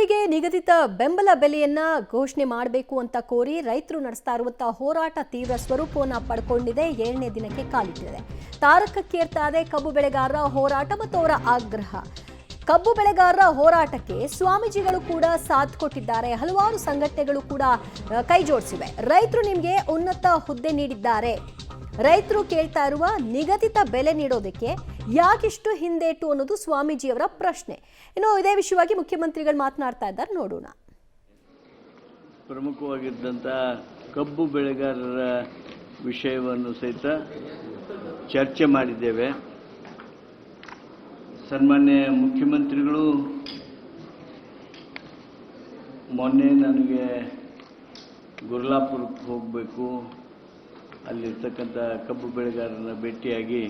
ಕಬ್ಬಿಗೆ ನಿಗದಿತ ಬೆಂಬಲ ಬೆಲೆಯನ್ನ ಘೋಷಣೆ ಮಾಡಬೇಕು ಅಂತ ಕೋರಿ ರೈತರು ನಡೆಸ್ತಾ ಇರುವಂತಹ ಹೋರಾಟ ತೀವ್ರ ಸ್ವರೂಪವನ್ನು ಪಡ್ಕೊಂಡಿದೆ. 7ನೇ ದಿನಕ್ಕೆ ಕಾಲಿಟ್ಟಿದೆ. ತಾರಕಕ್ಕೇರ್ತಾ ಇದೆ ಕಬ್ಬು ಬೆಳೆಗಾರರ ಹೋರಾಟ ಮತ್ತು ಅವರ ಆಗ್ರಹ. ಕಬ್ಬು ಬೆಳೆಗಾರರ ಹೋರಾಟಕ್ಕೆ ಸ್ವಾಮೀಜಿಗಳು ಕೂಡ ಸಾಥ್ ಕೊಟ್ಟಿದ್ದಾರೆ. ಹಲವಾರು ಸಂಘಟನೆಗಳು ಕೂಡ ಕೈ ಜೋಡಿಸಿವೆ. ರೈತರು ನಿಮಗೆ ಉನ್ನತ ಹುದ್ದೆ ನೀಡಿದ್ದಾರೆ, ರೈತರು ಕೇಳ್ತಾ ಇರುವ ನಿಗದಿತ ಬೆಲೆ ನೀಡೋದಕ್ಕೆ ಯಾಕಿಷ್ಟು ಹಿಂದೇಟು ಅನ್ನೋದು ಸ್ವಾಮೀಜಿಯವರ ಪ್ರಶ್ನೆ. ಇನ್ನು ಇದೇ ವಿಷಯವಾಗಿ ಮುಖ್ಯಮಂತ್ರಿಗಳು ಮಾತನಾಡ್ತಾ ಇದ್ದಾರೆ, ನೋಡೋಣ. ಪ್ರಮುಖವಾಗಿದ್ದಂಥ ಕಬ್ಬು ಬೆಳೆಗಾರರ ವಿಷಯವನ್ನು ಸಹಿತ ಚರ್ಚೆ ಮಾಡಿದ್ದೇವೆ. ಸನ್ಮಾನ್ಯ ಮುಖ್ಯಮಂತ್ರಿಗಳು ಮೊನ್ನೆ ನನಗೆ ಗುರ್ಲಾಪುರಕ್ಕೆ ಹೋಗಬೇಕು, ಅಲ್ಲಿರ್ತಕ್ಕಂಥ ಕಬ್ಬು ಬೆಳೆಗಾರರನ್ನ ಭೇಟಿಯಾಗಿ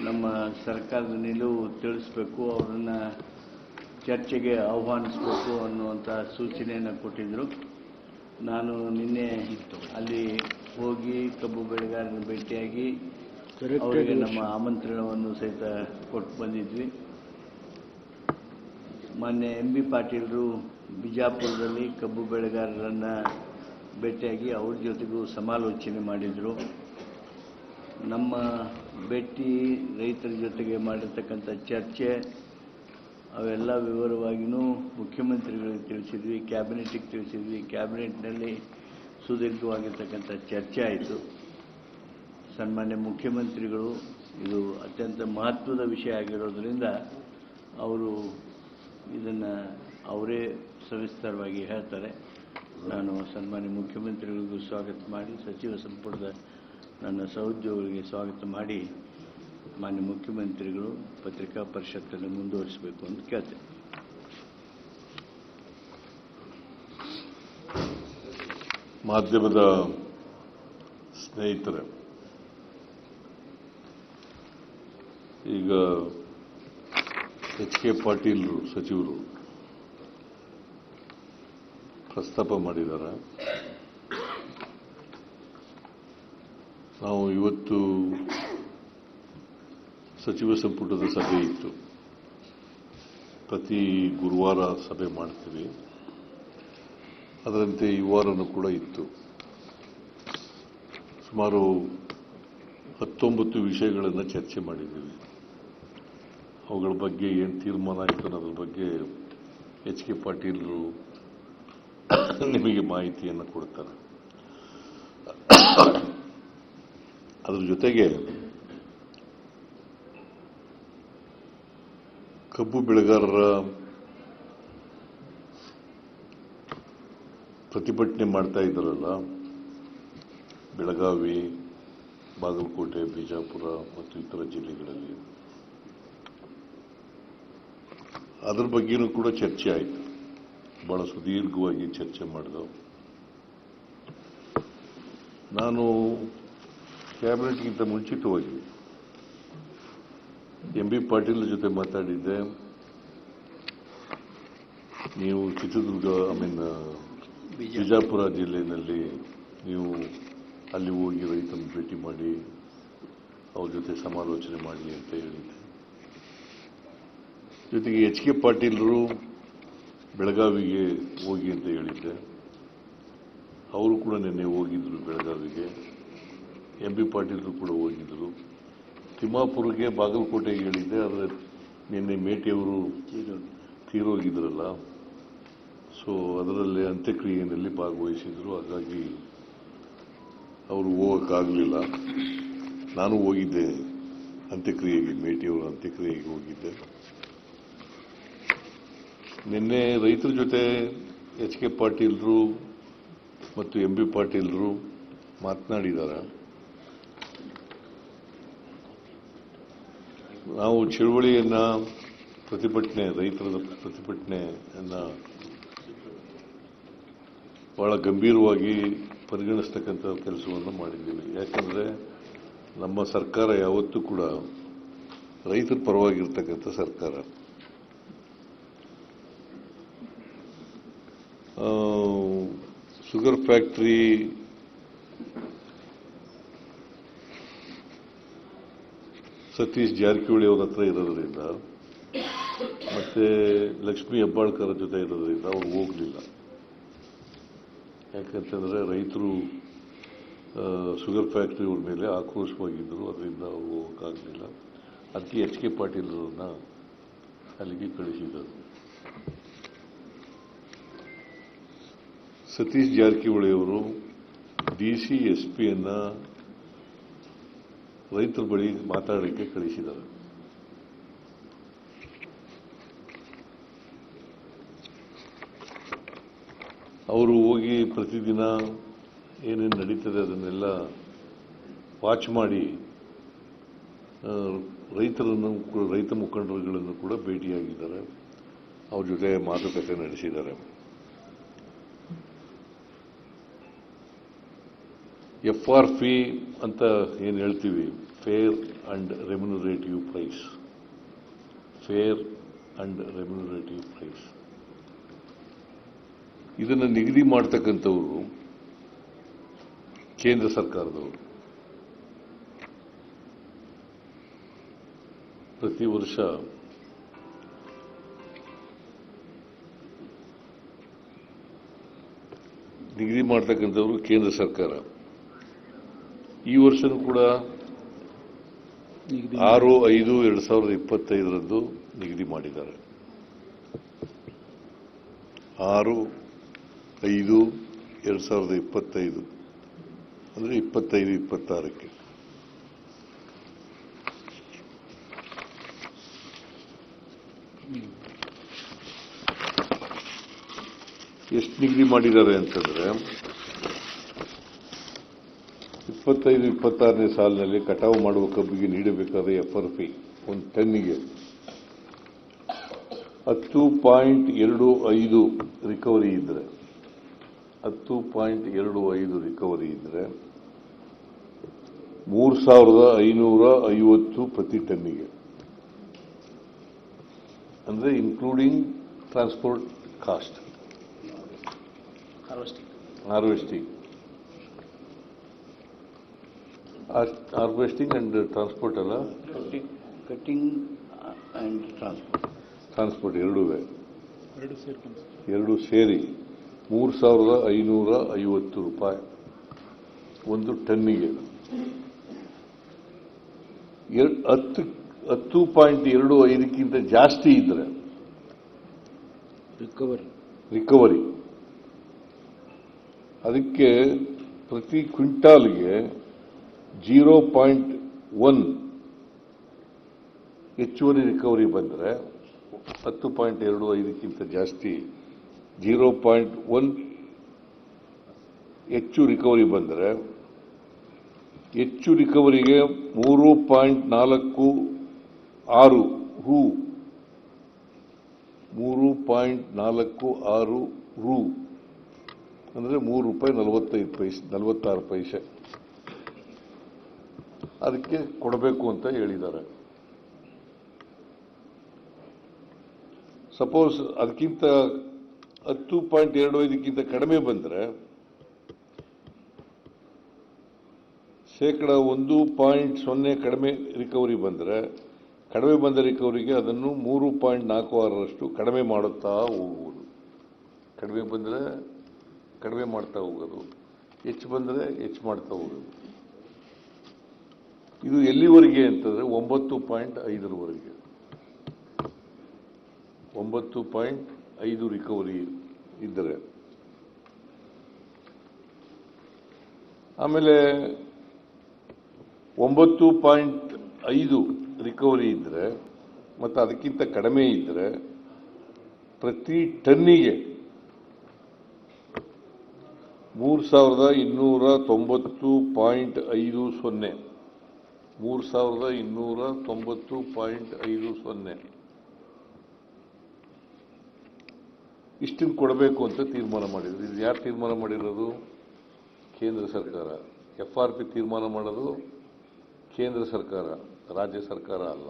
ನಮ್ಮ ಸರ್ಕಾರದ ನಿಲುವು ತಿಳಿಸ್ಬೇಕು, ಅವರನ್ನು ಚರ್ಚೆಗೆ ಆಹ್ವಾನಿಸಬೇಕು ಅನ್ನುವಂಥ ಸೂಚನೆಯನ್ನು ಕೊಟ್ಟಿದ್ದರು. ನಾನು ನಿನ್ನೆ ಅಲ್ಲಿ ಹೋಗಿ ಕಬ್ಬು ಬೆಳೆಗಾರರನ್ನ ಭೇಟಿಯಾಗಿ ಅವರಿಗೆ ನಮ್ಮ ಆಮಂತ್ರಣವನ್ನು ಸಹಿತ ಕೊಟ್ಟು ಬಂದಿದ್ವಿ. ಮಾನ್ಯ MB ಪಾಟೀಲರು ಬಿಜಾಪುರದಲ್ಲಿ ಕಬ್ಬು ಬೆಳೆಗಾರರನ್ನು ಭೇಟಿಯಾಗಿ ಅವ್ರ ಜೊತೆಗೂ ಸಮಾಲೋಚನೆ ಮಾಡಿದರು. ನಮ್ಮ ಭೇಟಿ ರೈತರ ಜೊತೆಗೆ ಮಾಡಿರ್ತಕ್ಕಂಥ ಚರ್ಚೆ ಅವೆಲ್ಲ ವಿವರವಾಗಿಯೂ ಮುಖ್ಯಮಂತ್ರಿಗಳಿಗೆ ತಿಳಿಸಿದ್ವಿ, ಕ್ಯಾಬಿನೆಟಿಗೆ ತಿಳಿಸಿದ್ವಿ. ಕ್ಯಾಬಿನೆಟ್ನಲ್ಲಿ ಸುದೀರ್ಘವಾಗಿರ್ತಕ್ಕಂಥ ಚರ್ಚೆ ಆಯಿತು. ಸನ್ಮಾನ್ಯ ಮುಖ್ಯಮಂತ್ರಿಗಳು ಇದು ಅತ್ಯಂತ ಮಹತ್ವದ ವಿಷಯ ಆಗಿರೋದರಿಂದ ಅವರು ಇದನ್ನು ಅವರೇ ಸವಿಸ್ತರವಾಗಿ ಹೇಳ್ತಾರೆ. ನಾನು ಸನ್ಮಾನ್ಯ ಮುಖ್ಯಮಂತ್ರಿಗಳಿಗೂ ಸ್ವಾಗತ ಮಾಡಿ, ಸಚಿವ ಸಂಪುಟದ ನನ್ನ ಸಹೋದ್ಯೋಗಿಗಳಿಗೆ ಸ್ವಾಗತ ಮಾಡಿ ಮಾನ್ಯ ಮುಖ್ಯಮಂತ್ರಿಗಳು ಪತ್ರಿಕಾ ಪರಿಷತ್ತನ್ನು ಮುಂದುವರಿಸಬೇಕು ಅಂತ ಕೇಳ್ತೇನೆ. ಮಾಧ್ಯಮದ ಸ್ನೇಹಿತರೆ, ಈಗ HK ಪಾಟೀಲ್ ಸಚಿವರು ಪ್ರಸ್ತಾಪ ಮಾಡಿದ್ದಾರೆ. ನಾವು ಇವತ್ತು ಸಚಿವ ಸಂಪುಟದ ಸಭೆ ಇತ್ತು, ಪ್ರತಿ ಗುರುವಾರ ಸಭೆ ಮಾಡ್ತೀವಿ, ಅದರಂತೆ ಈ ವಾರನೂ ಕೂಡ ಇತ್ತು. ಸುಮಾರು 19 ವಿಷಯಗಳನ್ನು ಚರ್ಚೆ ಮಾಡಿದ್ದೀವಿ. ಅವುಗಳ ಬಗ್ಗೆ ಏನು ತೀರ್ಮಾನ ಆಯಿತು ಅನ್ನೋದ್ರ ಬಗ್ಗೆ HK ಪಾಟೀಲರು ನಿಮಗೆ ಮಾಹಿತಿಯನ್ನು ಕೊಡ್ತಾರೆ. ಅದರ ಜೊತೆಗೆ ಕಬ್ಬು ಬೆಳೆಗಾರರ ಪ್ರತಿಭಟನೆ ಮಾಡ್ತಾ ಇದ್ದಾರಲ್ಲ, ಬೆಳಗಾವಿ, ಬಾಗಲಕೋಟೆ, ಬಿಜಾಪುರ ಮತ್ತು ಇತರ ಜಿಲ್ಲೆಗಳಲ್ಲಿ, ಅದರ ಬಗ್ಗೆನೂ ಕೂಡ ಚರ್ಚೆ ಆಯಿತು. ಬಹಳ ಸುದೀರ್ಘವಾಗಿ ಚರ್ಚೆ ಮಾಡಿದೆವು. ನಾನು ಕ್ಯಾಬಿನೆಟ್ಗಿಂತ ಮುಂಚಿತವಾಗಿ MB ಪಾಟೀಲ್ ಜೊತೆ ಮಾತಾಡಿದ್ದೆ. ನೀವು ಚಿತ್ರದುರ್ಗ ಬಿಜಾಪುರ ಜಿಲ್ಲೆಯಲ್ಲಿ ನೀವು ಅಲ್ಲಿ ಹೋಗಿ ರೈತರನ್ನು ಭೇಟಿ ಮಾಡಿ ಅವ್ರ ಜೊತೆ ಸಮಾಲೋಚನೆ ಮಾಡಿ ಅಂತ ಹೇಳಿದ್ದೆ. ಜೊತೆಗೆ HK ಪಾಟೀಲರು ಬೆಳಗಾವಿಗೆ ಹೋಗಿ ಅಂತ ಹೇಳಿದ್ದೆ. ಅವರು ಕೂಡ ನಿನ್ನೆ ಹೋಗಿದ್ರು ಬೆಳಗಾವಿಗೆ. MB ಪಾಟೀಲರು ಕೂಡ ಹೋಗಿದ್ರು. ತಿಮ್ಮಾಪುರಕ್ಕೆ, ಬಾಗಲಕೋಟೆಗೆ ಹೇಳಿದ್ದೆ, ಆದರೆ ನಿನ್ನೆ ಮೇಟಿಯವರು ತೀರೋಗಿದ್ರಲ್ಲ, ಸೊ ಅದರಲ್ಲಿ ಅಂತ್ಯಕ್ರಿಯೆಯಲ್ಲಿ ಭಾಗವಹಿಸಿದ್ರು. ಹಾಗಾಗಿ ಅವರು ಹೋಗೋಕ್ಕಾಗಲಿಲ್ಲ. ನಾನು ಹೋಗಿದ್ದೆ ಅಂತ್ಯಕ್ರಿಯೆಗೆ, ಮೇಟಿಯವರ ಅಂತ್ಯಕ್ರಿಯೆಗೆ ಹೋಗಿದ್ದೆ. ನಿನ್ನೆ ರೈತರ ಜೊತೆ HK ಪಾಟೀಲರು ಮತ್ತು MB ಪಾಟೀಲರು ಮಾತನಾಡಿದ್ದಾರೆ. ನಾವು ಚಳುವಳಿಯನ್ನು, ರೈತರ ಪ್ರತಿಭಟನೆಯನ್ನು ಬಹಳ ಗಂಭೀರವಾಗಿ ಪರಿಗಣಿಸ್ತಕ್ಕಂಥ ಕೆಲಸವನ್ನು ಮಾಡಿದ್ದೀವಿ. ಯಾಕಂದರೆ ನಮ್ಮ ಸರ್ಕಾರ ಯಾವತ್ತೂ ಕೂಡ ರೈತರ ಪರವಾಗಿರ್ತಕ್ಕಂಥ ಸರ್ಕಾರ. ಶುಗರ್ ಫ್ಯಾಕ್ಟ್ರಿ ಸತೀಶ್ ಜಾರಕಿಹೊಳಿ ಅವರ ಹತ್ರ ಇರೋದ್ರಿಂದ ಮತ್ತು ಲಕ್ಷ್ಮೀ ಹೆಬ್ಬಾಳ್ಕರ್ ಜೊತೆ ಇರೋದ್ರಿಂದ ಅವ್ರು ಹೋಗಲಿಲ್ಲ. ಯಾಕಂತಂದರೆ ರೈತರು ಶುಗರ್ ಫ್ಯಾಕ್ಟ್ರಿಯವ್ರ ಮೇಲೆ ಆಕ್ರೋಶವಾಗಿದ್ದರು, ಅದರಿಂದ ಅವರು ಹೋಗೋಕ್ಕಾಗಲಿಲ್ಲ. ಅದಕ್ಕೆ ಎಚ್ ಕೆ ಪಾಟೀಲ್ರನ್ನ ಅಲ್ಲಿಗೆ ಕಳಿಸಿದರು. ಸತೀಶ್ ಜಾರಕಿಹೊಳಿ ಅವರು DCSPಯನ್ನು ರೈತರ ಬಳಿ ಮಾತಾಡೋಕ್ಕೆ ಕಳಿಸಿದ್ದಾರೆ. ಅವರು ಹೋಗಿ ಪ್ರತಿದಿನ ಏನೇನು ನಡೀತದೆ ಅದನ್ನೆಲ್ಲ ವಾಚ್ ಮಾಡಿ ರೈತ ಮುಖಂಡರುಗಳನ್ನು ಕೂಡ ಭೇಟಿಯಾಗಿದ್ದಾರೆ, ಅವ್ರ ಜೊತೆ ಮಾತುಕತೆ ನಡೆಸಿದ್ದಾರೆ. FRP ಅಂತ ಏನು ಹೇಳ್ತೀವಿ, fair and remunerative price, fair and remunerative price, ಇದನ್ನು ನಿಗದಿ ಮಾಡ್ತಕ್ಕಂಥವರು ಕೇಂದ್ರ ಸರ್ಕಾರದವರು. ಪ್ರತಿ ವರ್ಷ ನಿಗದಿ ಮಾಡ್ತಕ್ಕಂಥವರು ಕೇಂದ್ರ ಸರ್ಕಾರ. ಈ ವರ್ಷನೂ ಕೂಡ 6/5/2025 ನಿಗದಿ ಮಾಡಿದ್ದಾರೆ. 6/5/2025 ಅಂದರೆ 25-26ಕ್ಕೆ. ಎಷ್ಟು ನಿಗದಿ ಮಾಡಿದ್ದಾರೆ ಅಂತಂದ್ರೆ 25-26ನೇ ಸಾಲಿನಲ್ಲಿ ಕಟಾವು ಮಾಡುವ ಕಬ್ಬಿಗೆ ನೀಡಬೇಕಾದ FRP ಒಂದು ಟನ್ನಿಗೆ 10.25 ರಿಕವರಿ ಇದ್ದರೆ 10.25 ರಿಕವರಿ ಇದ್ದರೆ 3,550 ಪ್ರತಿ ಟನ್ನಿಗೆ, ಅಂದರೆ including transport cost, harvesting and transport ಅಲ್ಲ, ಕಟಿಂಗ್ ಆ್ಯಂಡ್ ಟ್ರಾನ್ಸ್ಪೋರ್ಟ್ ಎರಡು ಸೇರಿ 3,550 ರೂಪಾಯಿ ಒಂದು ಟನ್ನಿಗೆ. 10.25ಕ್ಕಿಂತ ಜಾಸ್ತಿ ಇದ್ರೆ ರಿಕವರಿ ಅದಕ್ಕೆ ಪ್ರತಿ ಕ್ವಿಂಟಾಲ್ಗೆ 0.1 ಹೆಚ್ಚುವರಿ ರಿಕವರಿ ಬಂದರೆ, 10.25ಕ್ಕಿಂತ ಜಾಸ್ತಿ 0.1 ಹೆಚ್ಚು ರಿಕವರಿ ಬಂದರೆ, ಹೆಚ್ಚು ರಿಕವರಿಗೆ 3.46 ರು 3.46 ರು ಅಂದರೆ ₹3.46 ಅದಕ್ಕೆ ಕೊಡಬೇಕು ಅಂತ ಹೇಳಿದ್ದಾರೆ. ಸಪೋಸ್ ಅದಕ್ಕಿಂತ 10.25ಕ್ಕಿಂತ ಕಡಿಮೆ ಬಂದರೆ, 1% ಕಡಿಮೆ ರಿಕವರಿ ಬಂದರೆ, ಕಡಿಮೆ ಬಂದ ರಿಕವರಿಗೆ ಅದನ್ನು 3.46ರಷ್ಟು ಕಡಿಮೆ ಮಾಡುತ್ತಾ ಹೋಗುವುದು. ಕಡಿಮೆ ಬಂದರೆ ಕಡಿಮೆ ಮಾಡ್ತಾ ಹೋಗೋದು, ಹೆಚ್ಚು ಬಂದರೆ ಹೆಚ್ಚು ಮಾಡ್ತಾ ಹೋಗೋದು. ಇದು ಎಲ್ಲಿವರೆಗೆ ಅಂತಂದರೆ 9.5ರವರೆಗೆ. 9.5 ರಿಕವರಿ ಇದ್ದರೆ, ಆಮೇಲೆ 9.5 ರಿಕವರಿ ಇದ್ದರೆ ಮತ್ತು ಅದಕ್ಕಿಂತ ಕಡಿಮೆ ಇದ್ದರೆ ಪ್ರತಿ ಟನ್ನಿಗೆ 3,290.50 3,290.50 ಇಷ್ಟನ್ನು ಕೊಡಬೇಕು ಅಂತ ತೀರ್ಮಾನ ಮಾಡಿದ್ರು. ಇದು ಯಾರು ತೀರ್ಮಾನ ಮಾಡಿರೋದು? ಕೇಂದ್ರ ಸರ್ಕಾರ. FRP ತೀರ್ಮಾನ ಮಾಡೋದು ಕೇಂದ್ರ ಸರ್ಕಾರ, ರಾಜ್ಯ ಸರ್ಕಾರ ಅಲ್ಲ.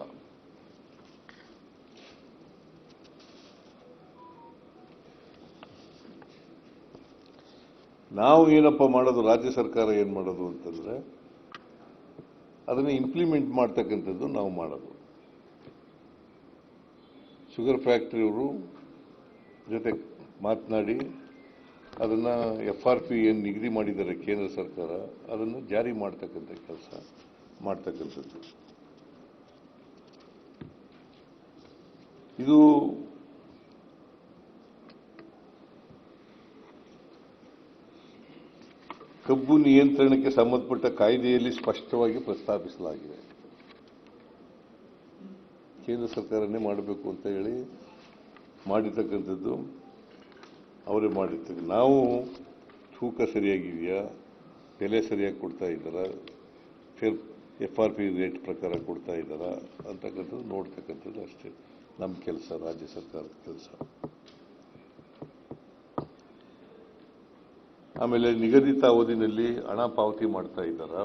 ನಾವು ಏನಪ್ಪ ಮಾಡೋದು, ರಾಜ್ಯ ಸರ್ಕಾರ ಏನು ಮಾಡೋದು ಅಂತಂದರೆ ಅದನ್ನು ಇಂಪ್ಲಿಮೆಂಟ್ ಮಾಡ್ತಕ್ಕಂಥದ್ದು ನಾವು ಮಾಡೋದು. ಶುಗರ್ ಫ್ಯಾಕ್ಟ್ರಿಯವರು ಜೊತೆ ಮಾತನಾಡಿ ಅದನ್ನು FRP ಏನು ನಿಗದಿ ಮಾಡಿದ್ದಾರೆ ಕೇಂದ್ರ ಸರ್ಕಾರ ಅದನ್ನು ಜಾರಿ ಮಾಡ್ತಕ್ಕಂಥ ಕೆಲಸ ಮಾಡ್ತಕ್ಕಂಥದ್ದು. ಇದು ಕಬ್ಬು ನಿಯಂತ್ರಣಕ್ಕೆ ಸಂಬಂಧಪಟ್ಟ ಕಾಯ್ದೆಯಲ್ಲಿ ಸ್ಪಷ್ಟವಾಗಿ ಪ್ರಸ್ತಾಪಿಸಲಾಗಿದೆ. ಕೇಂದ್ರ ಸರ್ಕಾರನೇ ಮಾಡಬೇಕು ಅಂತ ಹೇಳಿ ಮಾಡಿರ್ತಕ್ಕಂಥದ್ದು ಅವರೇ ಮಾಡಿರ್ತಕ್ಕ. ನಾವು ತೂಕ ಸರಿಯಾಗಿದೆಯಾ, ಬೆಲೆ ಸರಿಯಾಗಿ ಕೊಡ್ತಾ ಇದ್ದಾರಾ, FRP ರೇಟ್ ಪ್ರಕಾರ ಕೊಡ್ತಾ ಇದ್ದಾರಾ ಅಂತಕ್ಕಂಥದ್ದು ನೋಡ್ತಕ್ಕಂಥದ್ದು ಅಷ್ಟೇ ನಮ್ಮ ಕೆಲಸ, ರಾಜ್ಯ ಸರ್ಕಾರದ ಕೆಲಸ. ಆಮೇಲೆ ನಿಗದಿತ ಅವಧಿನಲ್ಲಿ ಹಣ ಪಾವತಿ ಮಾಡ್ತಾ ಇದ್ದಾರಾ,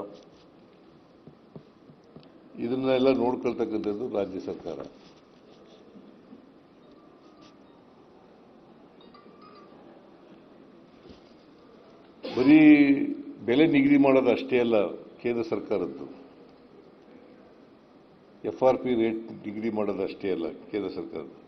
ಇದನ್ನೆಲ್ಲ ನೋಡ್ಕೊಳ್ತಕ್ಕಂಥದ್ದು ರಾಜ್ಯ ಸರ್ಕಾರ. ಬರೀ ಬೆಲೆ ನಿಗದಿ ಮಾಡೋದು ಅಷ್ಟೇ ಅಲ್ಲ ಕೇಂದ್ರ ಸರ್ಕಾರದ್ದು, FRP ರೇಟ್ ನಿಗದಿ ಮಾಡೋದು ಅಷ್ಟೇ ಅಲ್ಲ ಕೇಂದ್ರ ಸರ್ಕಾರದ್ದು.